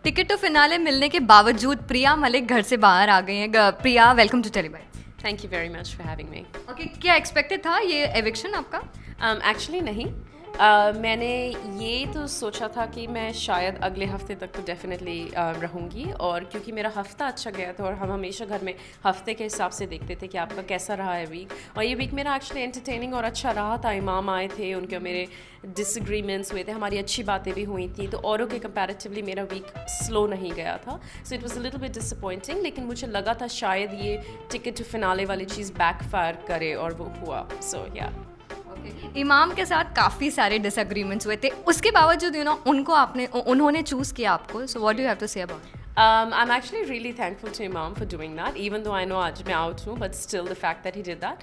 Ticket to finale मिलने के बावजूद प्रिया मलिक घर से बाहर आ गई हैं। Priya, welcome to Telebyte. Thank you very much for having me. Okay, क्या एक्सपेक्टेड था ये एविक्शन आपका? एक्चुअली नहीं। मैंने ये तो सोचा था कि मैं शायद अगले हफ्ते तक तो डेफिनेटली रहूँगी, और क्योंकि मेरा हफ्ता अच्छा गया था और हम हमेशा घर में हफ्ते के हिसाब से देखते थे कि आपका कैसा रहा है वीक, और ये वीक मेरा एक्चुअली एंटरटेनिंग और अच्छा रहा था। इमाम आए थे, उनके मेरे डिसएग्रीमेंट्स हुए थे, हमारी अच्छी बातें भी हुई थी, तो औरों के कंपैरेटिवली मेरा वीक स्लो नहीं गया था। So it was a little bit disappointing, लेकिन मुझे लगा था शायद ये टिकट टू फिनाले वाली चीज़ बैकफायर करे, और वो हुआ। सो या इमाम के साथ काफ़ी सारे डिसएग्रीमेंट्स हुए थे, उसके बावजूद उनको उन्होंने चूज़ किया आपको। So what do you have to say about? I'm actually really thankful to Imam for doing that, even though I know आज मैं out हूँ, but still the fact that he did that.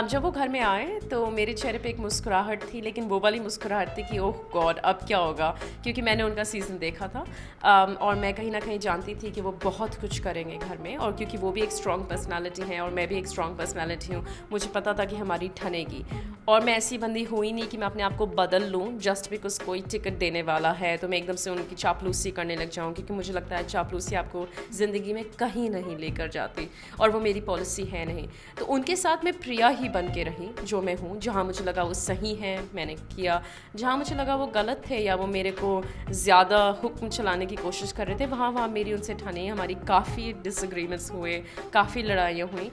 जब वो घर में आए तो मेरे चेहरे पे एक मुस्कुराहट थी, लेकिन वो वाली मुस्कुराहट थी कि ओह गॉड अब क्या होगा, क्योंकि मैंने उनका सीज़न देखा था। और मैं कहीं ना कहीं जानती थी कि वो बहुत कुछ करेंगे घर में, और क्योंकि वो भी एक स्ट्रॉन्ग पर्सनालिटी है और मैं भी एक स्ट्रॉन्ग पर्सनालिटी हूँ, मुझे पता था कि हमारी ठनेगी। और मैं ऐसी बंदी हुई नहीं कि मैं अपने आप को बदल लूँ जस्ट बिकॉज कोई टिकट देने वाला है तो मैं एकदम से उनकी चापलूसी करने लग जाऊँ, क्योंकि मुझे लगता है चापलूसी आपको ज़िंदगी में कहीं नहीं लेकर जाती, और वो मेरी पॉलिसी है नहीं। तो उनके साथ मैं प्रिया ही बन के रही जो मैं हूँ। जहाँ मुझे लगा वो सही है मैंने किया, जहाँ मुझे लगा वो गलत थे या वो मेरे को ज़्यादा हुक्म चलाने की कोशिश कर रहे थे, वहाँ मेरी उनसे ठनी। हमारी काफ़ी डिसएग्रीमेंट्स हुए, काफ़ी लड़ाइयाँ हुई,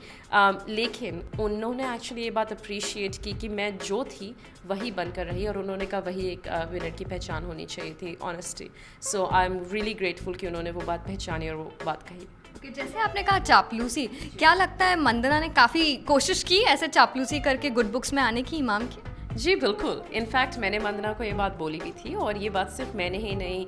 लेकिन उन्होंने एक्चुअली ये बात अप्रिशिएट की कि मैं जो थी वही बनकर रही, और उन्होंने कहा वही एक विनर की पहचान होनी चाहिए थी, honesty. So I am really grateful कि उन्होंने वो बात पहचानी और वो बात कही। Okay, जैसे आपने कहा चापलूसी, क्या लगता है मंदना ने काफ़ी कोशिश की ऐसे चापलूसी करके गुड बुक्स में आने की इमाम की? जी बिल्कुल। इनफैक्ट मैंने वंदना को ये बात बोली भी थी, और ये बात सिर्फ मैंने ही नहीं,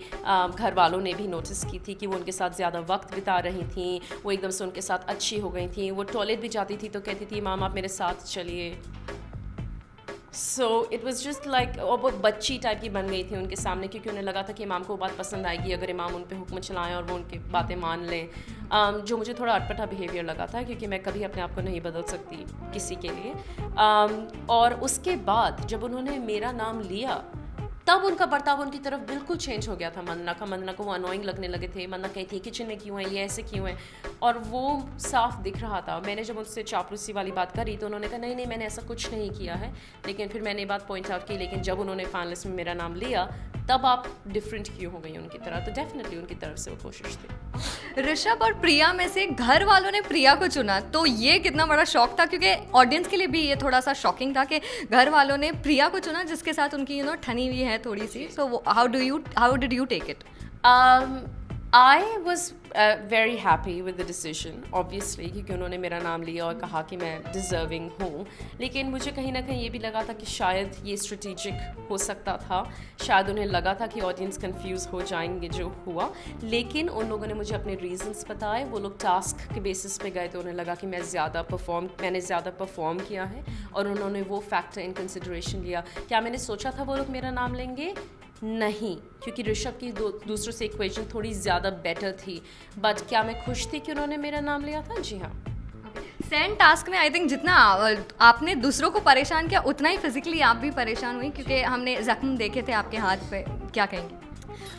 घर वालों ने भी नोटिस की थी कि वो उनके साथ ज़्यादा वक्त बिता रही थी, वो एकदम से उनके साथ अच्छी हो गई थी। वो टॉयलेट भी जाती थी तो कहती थी इमाम आप मेरे साथ चलिए। So it was just like, और वो बच्ची टाइप की बन गई थी उनके सामने, क्योंकि उन्हें लगा था कि इमाम को वो बात पसंद आएगी अगर इमाम उन पे हुक्म चलाएं और वो उनकी बातें मान लें, जो मुझे थोड़ा अटपटा बिहेवियर लगा था, क्योंकि मैं कभी अपने आप को नहीं बदल सकती किसी के लिए। और उसके बाद जब उन्होंने मेरा नाम लिया तब उनका बर्ताव उनकी तरफ बिल्कुल चेंज हो गया था मंदना का। मंदना को वो अनोइंग लगने लगे थे। मंदना कहती थी किचन में क्यों है, ये ऐसे क्यों है, और वो साफ दिख रहा था। मैंने जब उनसे चापलूसी वाली बात करी तो उन्होंने कहा नहीं नहीं मैंने ऐसा कुछ नहीं किया है, लेकिन फिर मैंने ये बात पॉइंट आउट की, लेकिन जब उन्होंने फाइनलिस्ट में मेरा नाम लिया तब आप डिफरेंट क्यों हो गई उनकी तरह। तो डेफिनेटली उनकी तरफ से वो कोशिश थी। ऋषभ और प्रिया में से घर वालों ने प्रिया को चुना, तो ये कितना बड़ा शॉक था, क्योंकि ऑडियंस के लिए भी ये थोड़ा सा शॉकिंग था कि घर वालों ने प्रिया को चुना जिसके साथ उनकी ठनी हुई है थोड़ी सी। So how did you take it? I was very happy with the decision, obviously, क्योंकि उन्होंने मेरा नाम लिया और कहा कि मैं डिज़र्विंग हूँ, लेकिन मुझे कहीं ना कहीं ये भी लगा था कि शायद ये स्ट्रेटेजिक हो सकता था। शायद उन्हें लगा था कि ऑडियंस कंफ्यूज हो जाएंगे, जो हुआ। लेकिन उन लोगों ने मुझे अपने रीजंस बताए। वो लोग टास्क के बेसिस पे गए तो उन्हें लगा कि मैंने ज़्यादा परफॉर्म किया है, और उन्होंने वो फैक्टर इन कंसिडरेशन लिया। क्या मैंने सोचा था वो लोग मेरा नाम लेंगे? नहीं, क्योंकि ऋषभ की दूसरों से इक्वेशन थोड़ी ज़्यादा बेटर थी। बट क्या मैं खुश थी कि उन्होंने मेरा नाम लिया था? जी हाँ। सेंड टास्क में आई थिंक जितना आपने दूसरों को परेशान किया उतना ही फिजिकली आप भी परेशान हुई, क्योंकि हमने जख्म देखे थे आपके हाथ पे। क्या कहेंगे?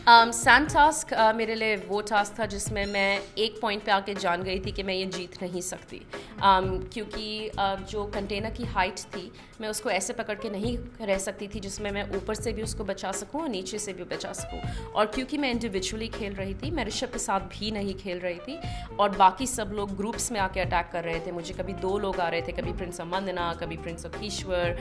सैंड टास्क मेरे लिए वो टास्क था जिसमें मैं एक पॉइंट पे आके जान गई थी कि मैं ये जीत नहीं सकती, क्योंकि जो कंटेनर की हाइट थी मैं उसको ऐसे पकड़ के नहीं रह सकती थी जिसमें मैं ऊपर से भी उसको बचा सकूं और नीचे से भी बचा सकूं। और क्योंकि मैं इंडिविजुअली खेल रही थी, मैं ऋषभ के साथ भी नहीं खेल रही थी, और बाकी सब लोग ग्रुप्स में आके अटैक कर रहे थे मुझे। कभी 2 लोग आ रहे थे, कभी प्रिंस ऑफ मंदना, कभी प्रिंस ऑफ ईश्वर।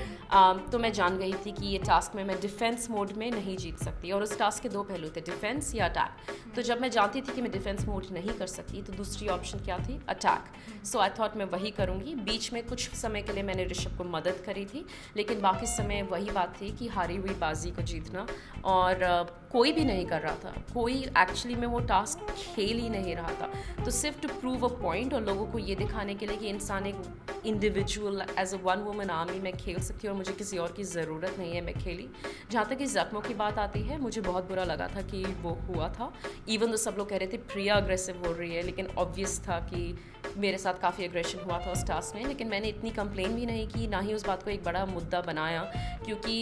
तो मैं जान गई थी कि ये टास्क में मैं डिफेंस मोड में नहीं जीत सकती, और उस टास्क के 2 पहलू थे, डिफेंस या अटैक। तो जब मैं जानती थी कि मैं डिफेंस मोड नहीं कर सकती तो दूसरी ऑप्शन क्या थी? अटैक। सो आई थॉट मैं वही करूँगी। बीच में कुछ समय के लिए मैंने ऋषभ को मदद करी थी, लेकिन बाकी समय वही बात थी कि हारी हुई बाजी को जीतना, और कोई भी नहीं कर रहा था। कोई एक्चुअली में वो टास्क खेल ही नहीं रहा था। तो सिर्फ टू प्रूव अ पॉइंट और लोगों को ये दिखाने के लिए कि इंसान एक individual as a one woman army में खेल सकती हूँ और मुझे किसी और की ज़रूरत नहीं है, मैं खेली। जहाँ तक कि ज़ख्मों की बात आती है, मुझे बहुत बुरा लगा था कि वो हुआ था। इवन तो सब लोग कह रहे थे प्रिया अग्रेसिव हो रही है, लेकिन ऑब्वियस था कि मेरे साथ काफ़ी एग्रेशन हुआ था उस टास्क में, लेकिन मैंने इतनी कंप्लेन भी नहीं की, ना ही उस बात को एक बड़ा मुद्दा बनाया, क्योंकि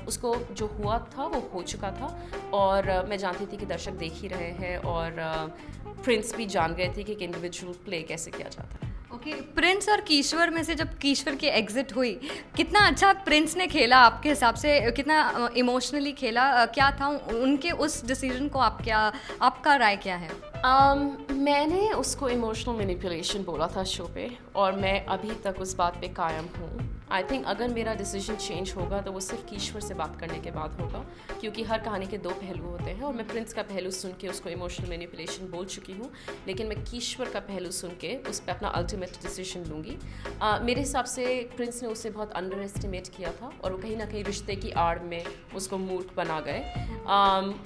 उसको जो हुआ था वो हो चुका था। और मैं जानती थी कि दर्शक देख ही रहे हैं, और प्रिंस भी जान गए थे कि एक इंडिविजुअल प्ले कैसे किया जाता है। ओके, प्रिंस और कीश्वर में से जब कीश्वर की एग्जिट हुई, कितना अच्छा प्रिंस ने खेला आपके हिसाब से, कितना इमोशनली खेला, क्या था उनके उस डिसीजन को आपका राय क्या है? मैंने उसको इमोशनल मैनिपुलेशन बोला था शो पे, और मैं अभी तक उस बात पे कायम हूँ। आई थिंक अगर मेरा डिसीजन चेंज होगा तो वो सिर्फ कीश्वर से बात करने के बाद होगा, क्योंकि हर कहानी के 2 पहलू होते हैं, और मैं प्रिंस का पहलू सुन के उसको इमोशनल मैनिपुलेशन बोल चुकी हूँ, लेकिन मैं कीश्वर का पहलू सुन के उस पर अपना अल्टीमेट डिसीजन लूँगी। मेरे हिसाब से प्रिंस ने उसे बहुत अंडर एस्टिमेट किया था, और वो कहीं ना कहीं रिश्ते की आड़ में उसको मूर्ख बना गए।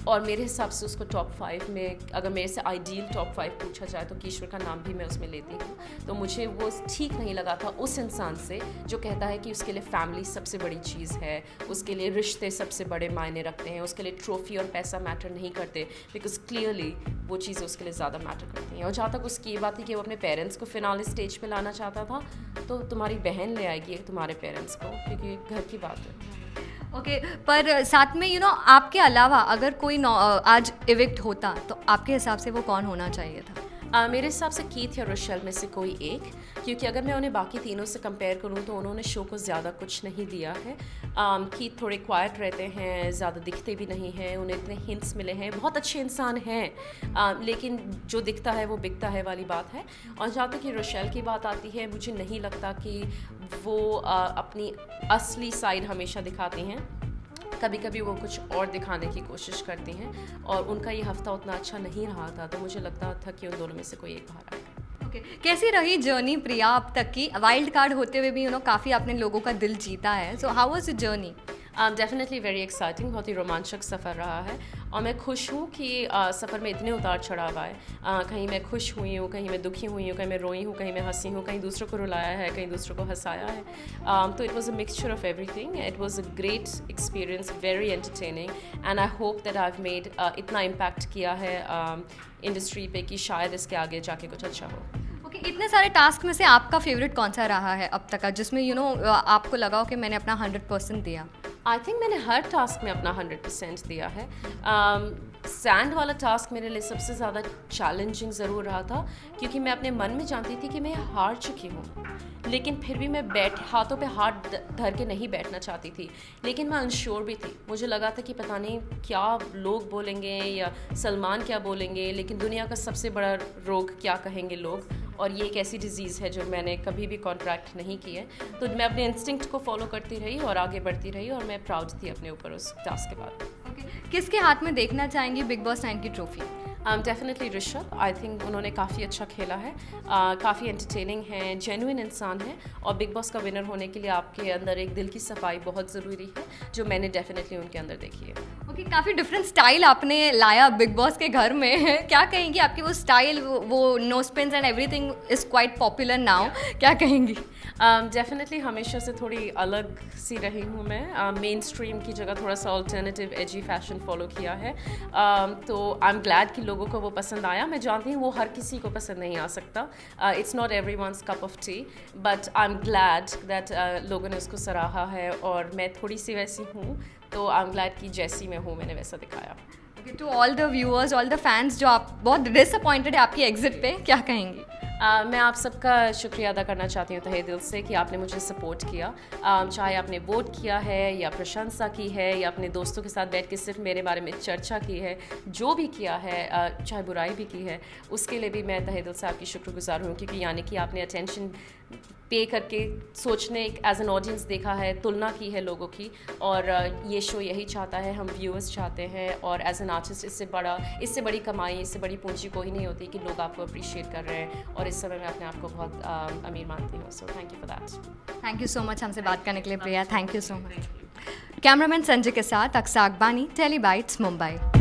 और मेरे हिसाब से उसको टॉप 5 में, अगर मेरे से आइडियल टॉप 5 पूछा जाए तो कीश्वर का नाम भी मैं उसमें लेती हूँ। तो मुझे वो ठीक नहीं लगा था उस इंसान से जो कहता है कि उसके लिए फैमिली सबसे बड़ी चीज़ है, उसके लिए रिश्ते सबसे बड़े मायने रखते हैं, उसके लिए ट्रॉफी और पैसा मैटर नहीं करते, बिकॉज क्लियरली वो चीज़ें उसके लिए ज़्यादा मैटर करती हैं। और जहाँ तक उसकी ये बात थी कि वो अपने पेरेंट्स को फिनाले स्टेज पे लाना चाहता था, तो तुम्हारी बहन ले आएगी तुम्हारे पेरेंट्स को, क्योंकि घर की बात है। ओके, पर साथ में आपके अलावा अगर कोई आज इविक्ट होता तो आपके हिसाब से वो कौन होना चाहिए था? मेरे हिसाब से कीथ या रोशेल में से कोई एक, क्योंकि अगर मैं उन्हें बाकी तीनों से कंपेयर करूँ तो उन्होंने शो को ज़्यादा कुछ नहीं दिया है। कीथ थोड़े क्वाइट रहते हैं, ज़्यादा दिखते भी नहीं हैं, उन्हें इतने हिंट्स मिले हैं, बहुत अच्छे इंसान हैं, लेकिन जो दिखता है वो बिकता है वाली बात है। और जहाँ तक कि रोशेल की बात आती है, मुझे नहीं लगता कि वो अपनी असली साइड हमेशा दिखाती हैं, कभी कभी वो कुछ और दिखाने की कोशिश करती हैं, और उनका ये हफ्ता उतना अच्छा नहीं रहा था, तो मुझे लगता था कि उन दोनों में से कोई एक बाहर आएगा। ओके, कैसी रही जर्नी प्रिया अब तक की? वाइल्ड कार्ड होते हुए भी काफ़ी आपने लोगों का दिल जीता है, so how was the journey? Definitely very exciting, बहुत ही रोमांचक सफ़र रहा है, और मैं खुश हूँ कि सफ़र में इतने उतार चढ़ाव आए। कहीं मैं खुश हुई हूँ, कहीं मैं दुखी हुई हूँ, कहीं मैं रोई हूँ, कहीं मैं हंसी हूँ, कहीं दूसरों को रुलाया है, कहीं दूसरों को हंसाया है। तो it was a mixture of everything. It was a great experience, very entertaining, and I hope that I have made इतना इम्पैक्ट किया है इंडस्ट्री पे कि शायद इसके आगे जाके कुछ अच्छा हो। ओके, इतने सारे टास्क में से आपका फेवरेट कौन सा रहा है अब तक का, जिसमें आपको लगा हो कि मैंने अपना 100% दिया? आई थिंक मैंने हर टास्क में अपना 100% दिया है। सैंड वाला टास्क मेरे लिए सबसे ज़्यादा चैलेंजिंग ज़रूर रहा था, क्योंकि मैं अपने मन में जानती थी कि मैं हार चुकी हूँ, लेकिन फिर भी मैं हाथों पे हाथ धर के नहीं बैठना चाहती थी, लेकिन मैं अनश्योर भी थी। मुझे लगा था कि पता नहीं क्या लोग बोलेंगे या सलमान क्या बोलेंगे, लेकिन दुनिया का सबसे बड़ा रोग क्या कहेंगे लोग, और ये एक ऐसी डिज़ीज़ है जो मैंने कभी भी कॉन्ट्रैक्ट नहीं की है। तो मैं अपने इंस्टिंक्ट को फॉलो करती रही और आगे बढ़ती रही, और मैं प्राउड थी अपने ऊपर उस टास्क के बाद। किसके हाथ में देखना चाहेंगी बिग बॉस 9 की trophy? Definitely Rishabh. I think उन्होंने काफ़ी अच्छा खेला है, काफ़ी एंटरटेनिंग है, जेन्युइन इंसान है, और बिग बॉस का विनर होने के लिए आपके अंदर एक दिल की सफाई बहुत ज़रूरी है, जो मैंने डेफिनेटली उनके अंदर देखी है। ओके, काफ़ी डिफरेंट स्टाइल आपने लाया बिग बॉस के घर में। क्या कहेंगी, आपकी वो स्टाइल, वो nose pins and everything is quite popular now, क्या कहेंगी? डेफिनेटली हमेशा से थोड़ी अलग सी रही हूँ मैं, मेन स्ट्रीम की जगह थोड़ा सा ऑल्टरनेटिव एजी फैशन फॉलो किया है, तो आई एम ग्लैड कि लोगों को वो पसंद आया। मैं जानती हूँ वो हर किसी को पसंद नहीं आ सकता, it's not everyone's cup of T, but I am glad that लोगों ने उसको सराहा है, और मैं थोड़ी सी वैसी हूँ, तो आई एम ग्लैड कि जैसी मैं हूँ मैंने वैसा दिखाया। To all the viewers, all the fans जो आप बहुत डिसअपॉइंटेड है आपकी एग्जिट पे, क्या कहेंगी? मैं आप सबका शुक्रिया अदा करना चाहती हूँ तहे दिल से कि आपने मुझे सपोर्ट किया, चाहे आपने वोट किया है या प्रशंसा की है या अपने दोस्तों के साथ बैठ के सिर्फ मेरे बारे में चर्चा की है, जो भी किया है, चाहे बुराई भी की है, उसके लिए भी मैं तहे दिल से आपकी शुक्रगुजार हूँ, क्योंकि यानी कि आपने अटेंशन पे करके सोचने एक एज एन ऑडियंस देखा है, तुलना की है लोगों की, और ये शो यही चाहता है, हम व्यूअर्स चाहते हैं, और एज एन आर्टिस्ट इससे बड़ी कमाई, इससे बड़ी पूंजी कोई नहीं होती कि लोग आपको अप्रिशिएट कर रहे हैं, और इस समय मैं अपने आप को बहुत अमीर मानती हूँ। So thank you for that. Thank you so much हमसे बात करने के लिए Priya, thank you so much. Cameraman Sanjay के साथ अक्सा अकबानी, टेली बाइट्स, मुंबई।